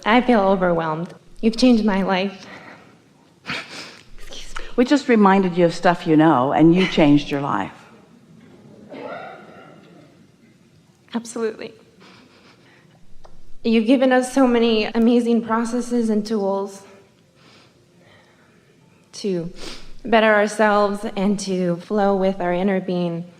I feel overwhelmed. You've changed my life. We just reminded you of stuff you know, and you changed your life. Absolutely. You've given us so many amazing processes and tools to better ourselves and to flow with our inner being.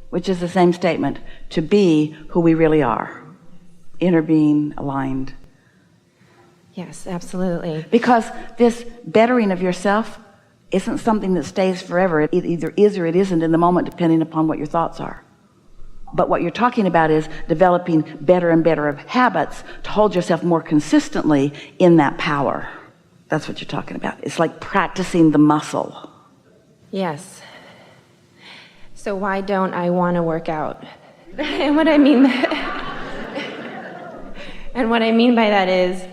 Which is the same statement, to be who we really are. Inner being, aligned. Yes, absolutely. Because this bettering of yourself isn't something that stays forever. It either is or it isn't in the moment, depending upon what your thoughts are. But what you're talking about is developing better and better of habits to hold yourself more consistently in that power. That's what you're talking about. It's like practicing the muscle. Yes. So why don't I want to work out? And what I mean by that is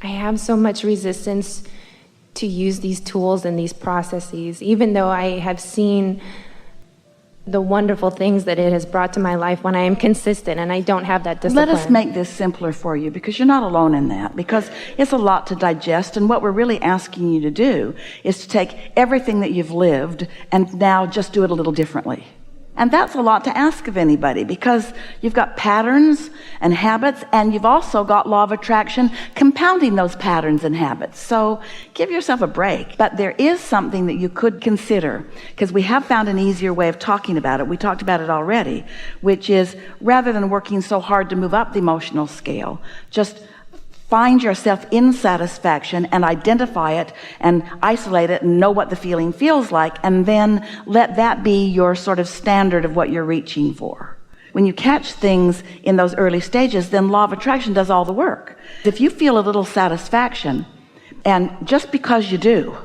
I have so much resistance to use these tools and these processes, even though I have seen the wonderful things that it has brought to my life when I am consistent and I don't have that discipline. Let us make this simpler for you, because you're not alone in that, because it's a lot to digest, and what we're really asking you to do is to take everything that you've lived and now just do it a little differently. And that's a lot to ask of anybody, because you've got patterns and habits, and you've also got law of attraction compounding those patterns and habits. So give yourself a break. But there is something that you could consider, because we have found an easier way of talking about it. We talked about it already, which is, rather than working so hard to move up the emotional scale, just find yourself in satisfaction and identify it and isolate it and know what the feeling feels like, and then let that be your sort of standard of what you're reaching for. When you catch things in those early stages, then law of attraction does all the work. If you feel a little satisfaction, and just because you do,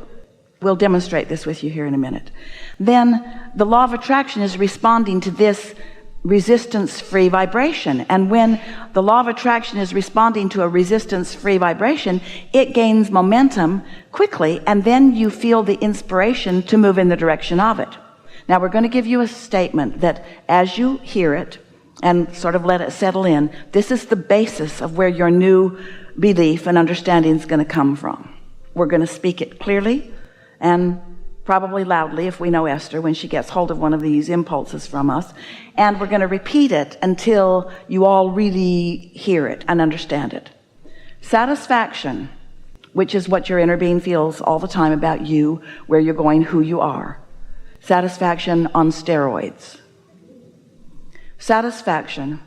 we'll demonstrate this with you here in a minute, then the law of attraction is responding to this resistance-free vibration. And when the law of attraction is responding to a resistance-free vibration, it gains momentum quickly, and then you feel the inspiration to move in the direction of it. Now we're going to give you a statement that, as you hear it and sort of let it settle in, this is the basis of where your new belief and understanding is going to come from. We're going to speak it clearly and probably loudly, if we know Esther, when she gets hold of one of these impulses from us. And we're going to repeat it until you all really hear it and understand it. Satisfaction, which is what your inner being feels all the time about you, where you're going, who you are. Satisfaction on steroids. Satisfaction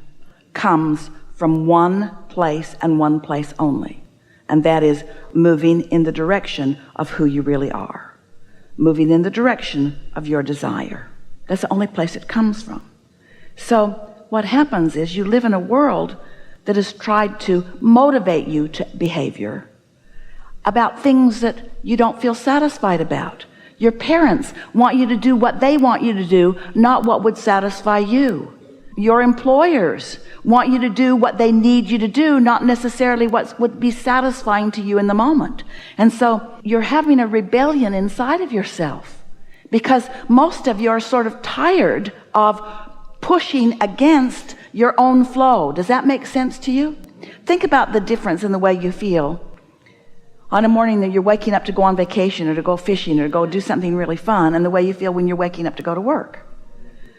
comes from one place and one place only, and that is moving in the direction of who you really are. Moving in the direction of your desire. That's the only place it comes from. So what happens is you live in a world that has tried to motivate you to behavior about things that you don't feel satisfied about. Your parents want you to do what they want you to do, not what would satisfy you. Your employers want you to do what they need you to do, not necessarily what would be satisfying to you in the moment. And so you're having a rebellion inside of yourself, because most of you are sort of tired of pushing against your own flow. Does that make sense to you? Think about the difference in the way you feel on a morning that you're waking up to go on vacation or to go fishing or to go do something really fun, and the way you feel when you're waking up to go to work.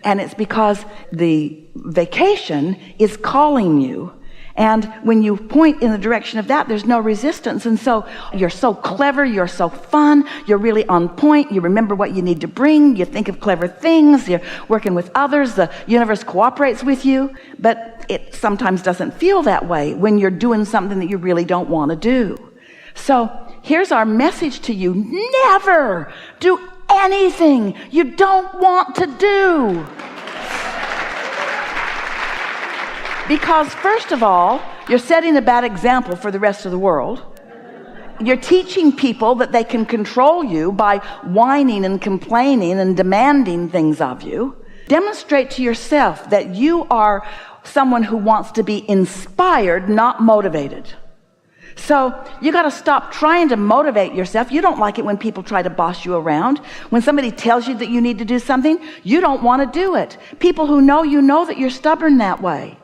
And it's because the vacation is calling you, and when you point in the direction of that, there's no resistance. And so you're so clever, you're so fun, you're really on point, you remember what you need to bring, you think of clever things, you're working with others, the universe cooperates with you. But it sometimes doesn't feel that way when you're doing something that you really don't want to do. So here's our message to you: never do anything you don't want to do. Because first of all, you're setting a bad example for the rest of the world. You're teaching people that they can control you by whining and complaining and demanding things of you. Demonstrate to yourself that you are someone who wants to be inspired, not motivated. So you got to stop trying to motivate yourself. You don't like it when people try to boss you around. When somebody tells you that you need to do something, you don't want to do it. People who know you know that you're stubborn that way.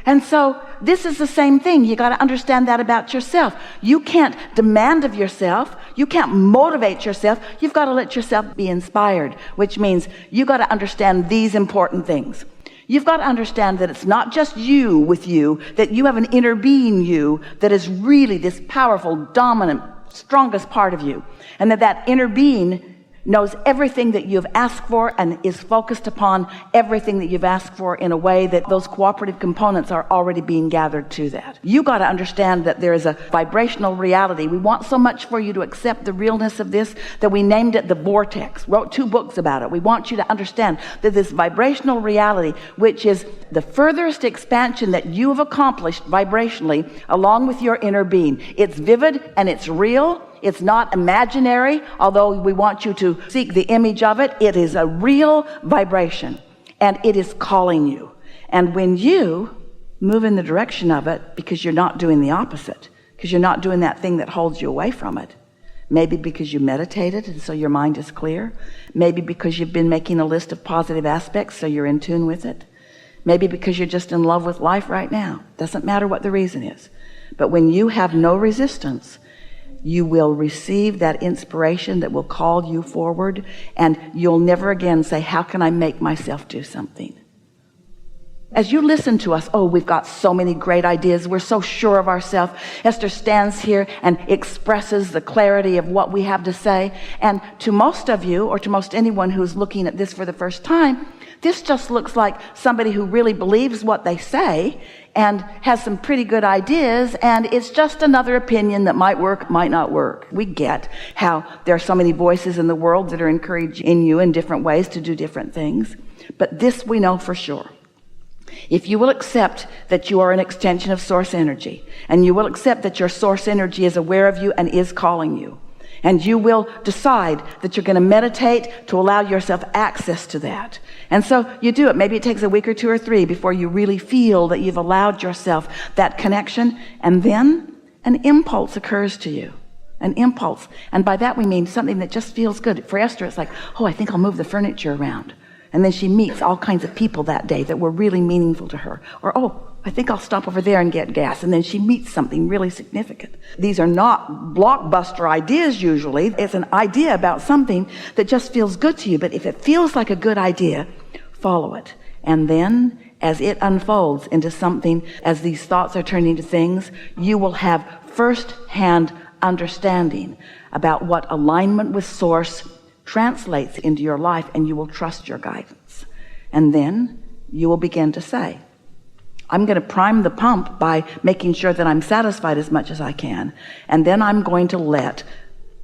And so this is the same thing. You got to understand that about yourself. You can't demand of yourself. You can't motivate yourself. You've got to let yourself be inspired, which means you got to understand these important things. You've got to understand that it's not just you with you, that you have an inner being you that is really this powerful, dominant, strongest part of you. And that inner being knows everything that you've asked for and is focused upon everything that you've asked for in a way that those cooperative components are already being gathered to that. You got to understand that there is a vibrational reality. We want so much for you to accept the realness of this that we named it the vortex, wrote 2 books about it. We want you to understand that this vibrational reality, which is the furthest expansion that you have accomplished vibrationally along with your inner being, it's vivid and it's real. It's not imaginary, although we want you to seek the image of it. It is a real vibration, and it is calling you. And when you move in the direction of it, because you're not doing the opposite, because you're not doing that thing that holds you away from it, maybe because you meditated and so your mind is clear, maybe because you've been making a list of positive aspects so you're in tune with it, maybe because you're just in love with life right now. Doesn't matter what the reason is. But when you have no resistance, you will receive that inspiration that will call you forward, and you'll never again say, how can I make myself do something? As you listen to us, oh, we've got so many great ideas. We're so sure of ourselves. Esther stands here and expresses the clarity of what we have to say. And to most of you, or to most anyone who's looking at this for the first time, this just looks like somebody who really believes what they say and has some pretty good ideas, and it's just another opinion that might work, might not work. We get how there are so many voices in the world that are encouraging you in different ways to do different things. But this we know for sure. If you will accept that you are an extension of source energy, and you will accept that your source energy is aware of you and is calling you, and you will decide that you're going to meditate to allow yourself access to that. And so you do it. Maybe it takes a week or 2 or 3 before you really feel that you've allowed yourself that connection. And then an impulse occurs to you. An impulse. And by that we mean something that just feels good. For Esther, it's like, oh, I think I'll move the furniture around. And then she meets all kinds of people that day that were really meaningful to her. Or, oh, I think I'll stop over there and get gas. And then she meets something really significant. These are not blockbuster ideas usually. It's an idea about something that just feels good to you. But if it feels like a good idea, follow it. And then as it unfolds into something, as these thoughts are turning into things, you will have first-hand understanding about what alignment with source translates into your life, and you will trust your guidance. And then you will begin to say, I'm going to prime the pump by making sure that I'm satisfied as much as I can, and then I'm going to let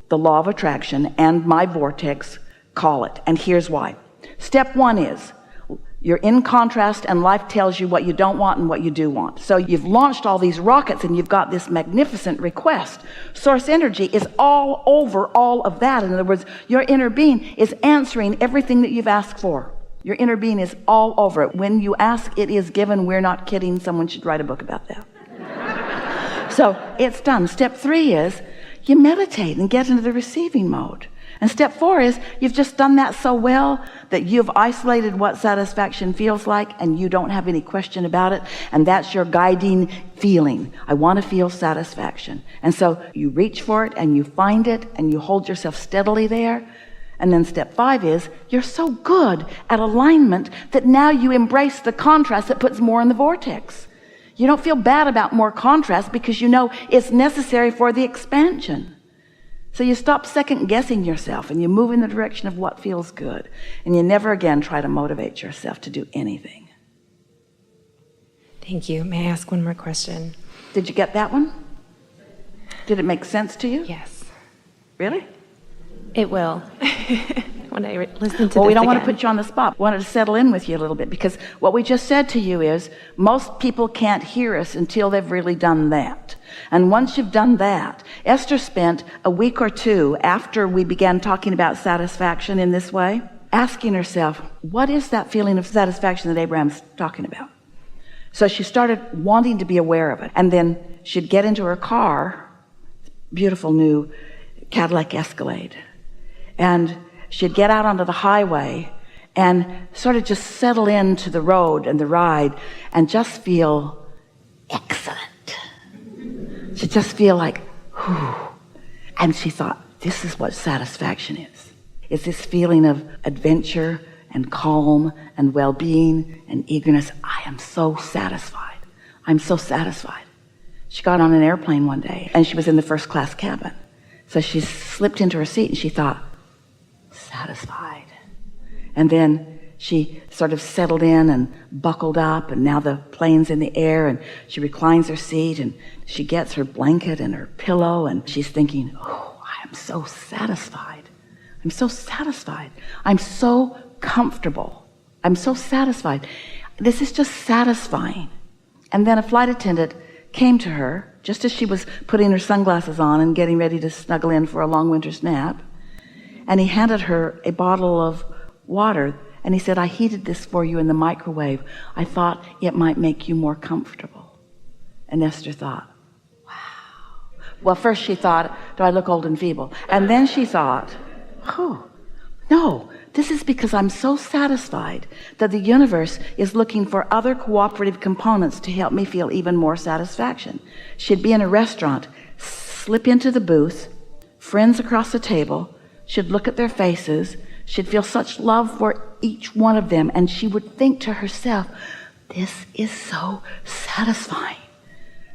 the law of attraction and my vortex call it. And here's why. Step 1 is you're in contrast, and life tells you what you don't want and what you do want. So you've launched all these rockets and you've got this magnificent request. Source energy is all over all of that. In other words, your inner being is answering everything that you've asked for. Your inner being is all over it. When you ask, it is given. We're not kidding. Someone should write a book about that. So it's done. Step 3 is you meditate and get into the receiving mode. And step 4 is you've just done that so well that you've isolated what satisfaction feels like, and you don't have any question about it. And that's your guiding feeling. I want to feel satisfaction. And so you reach for it and you find it and you hold yourself steadily there. And then step 5 is you're so good at alignment that now you embrace the contrast that puts more in the vortex. You don't feel bad about more contrast because you know it's necessary for the expansion. So you stop second guessing yourself and you move in the direction of what feels good. And you never again try to motivate yourself to do anything. Thank you. May I ask one more question? Did you get that one? Did it make sense to you? Yes. Really? It will. When I listen to Well, we this don't want to again. put you on the spot. We wanted to settle in with you a little bit, because what we just said to you is most people can't hear us until they've really done that. And once you've done that, Esther spent a week or 2 after we began talking about satisfaction in this way, asking herself, what is that feeling of satisfaction that Abraham's talking about? So she started wanting to be aware of it. And then she'd get into her car, beautiful new Cadillac Escalade, and she'd get out onto the highway and sort of just settle into the road and the ride and just feel excellent. She'd just feel like, whew. And she thought, this is what satisfaction is. It's this feeling of adventure and calm and well-being and eagerness. I am so satisfied. I'm so satisfied. She got on an airplane one day and she was in the first class cabin. So she slipped into her seat and she thought, satisfied. And then she sort of settled in and buckled up, and now the plane's in the air, and she reclines her seat and she gets her blanket and her pillow, and she's thinking, oh, I am so satisfied. I'm so satisfied. I'm so comfortable. I'm so satisfied. This is just satisfying. And then a flight attendant came to her just as she was putting her sunglasses on and getting ready to snuggle in for a long winter's nap. And he handed her a bottle of water, and he said, I heated this for you in the microwave. I thought it might make you more comfortable. And Esther thought, wow. Well, first she thought, do I look old and feeble? And then she thought, oh, no, this is because I'm so satisfied that the universe is looking for other cooperative components to help me feel even more satisfaction. She'd be in a restaurant, slip into the booth, friends across the table, she'd look at their faces, she'd feel such love for each one of them, and she would think to herself, this is so satisfying.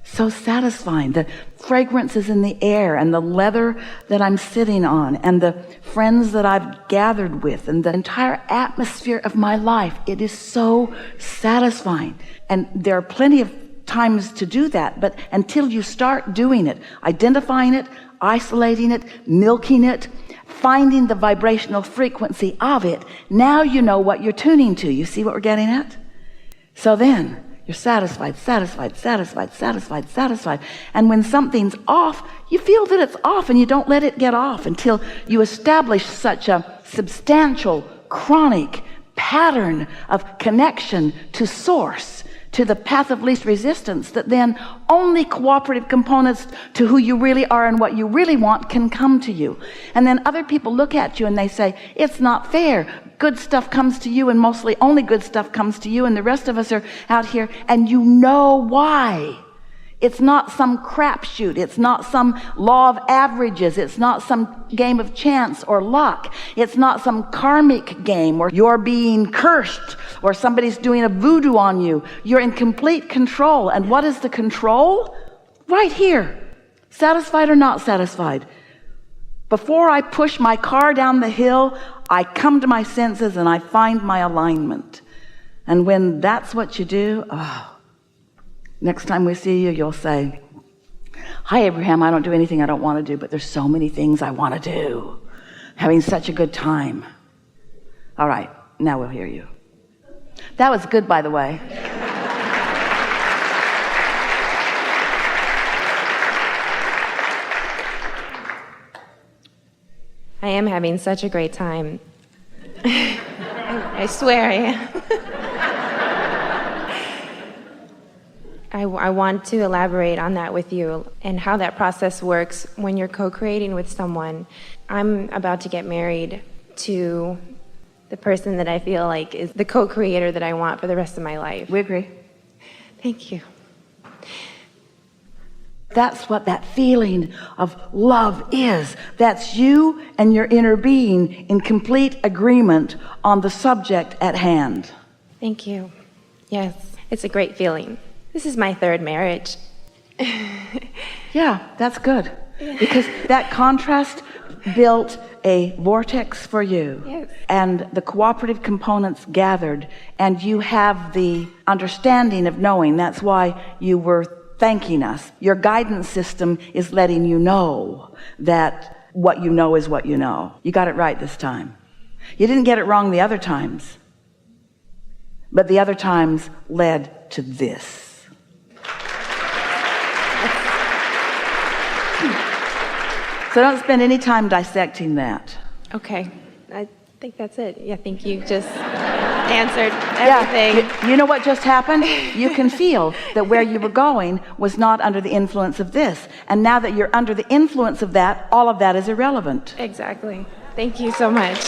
So satisfying. The fragrances in the air and the leather that I'm sitting on and the friends that I've gathered with and the entire atmosphere of my life, it is so satisfying. And there are plenty of times to do that, but until you start doing it, identifying it, isolating it, milking it, finding the vibrational frequency of it, now you know what you're tuning to. You see what we're getting at? So then you're satisfied, satisfied, satisfied, satisfied, satisfied. And when something's off, you feel that it's off and you don't let it get off until you establish such a substantial, chronic pattern of connection to source, to the path of least resistance, that then only cooperative components to who you really are and what you really want can come to you. And then other people look at you and they say, it's not fair. Good stuff comes to you, and mostly only good stuff comes to you, and the rest of us are out here, and you know why. It's not some crapshoot. It's not some law of averages. It's not some game of chance or luck. It's not some karmic game where you're being cursed or somebody's doing a voodoo on you. You're in complete control. And what is the control? Right here. Satisfied or not satisfied. Before I push my car down the hill, I come to my senses and I find my alignment. And when that's what you do, next time we see you, you'll say, hi, Abraham, I don't do anything I don't want to do, but there's so many things I want to do. Having such a good time. All right, now we'll hear you. That was good, by the way. I am having such a great time. I swear I am. I want to elaborate on that with you and how that process works when you're co-creating with someone. I'm about to get married to the person that I feel like is the co-creator that I want for the rest of my life. We agree. Thank you. That's what that feeling of love is. That's you and your inner being in complete agreement on the subject at hand. Thank you. Yes, it's a great feeling. This is my third marriage. Yeah, that's good. Because that contrast built a vortex for you. Yes. And the cooperative components gathered, and you have the understanding of knowing. That's why you were thanking us. Your guidance system is letting you know that what you know is what you know. You got it right this time. You didn't get it wrong the other times, but the other times led to this. So don't spend any time dissecting that. Okay, I think that's it. Yeah, I think you just answered everything. Yeah, you know what just happened? You can feel that where you were going was not under the influence of this. And now that you're under the influence of that, all of that is irrelevant. Exactly. Thank you so much.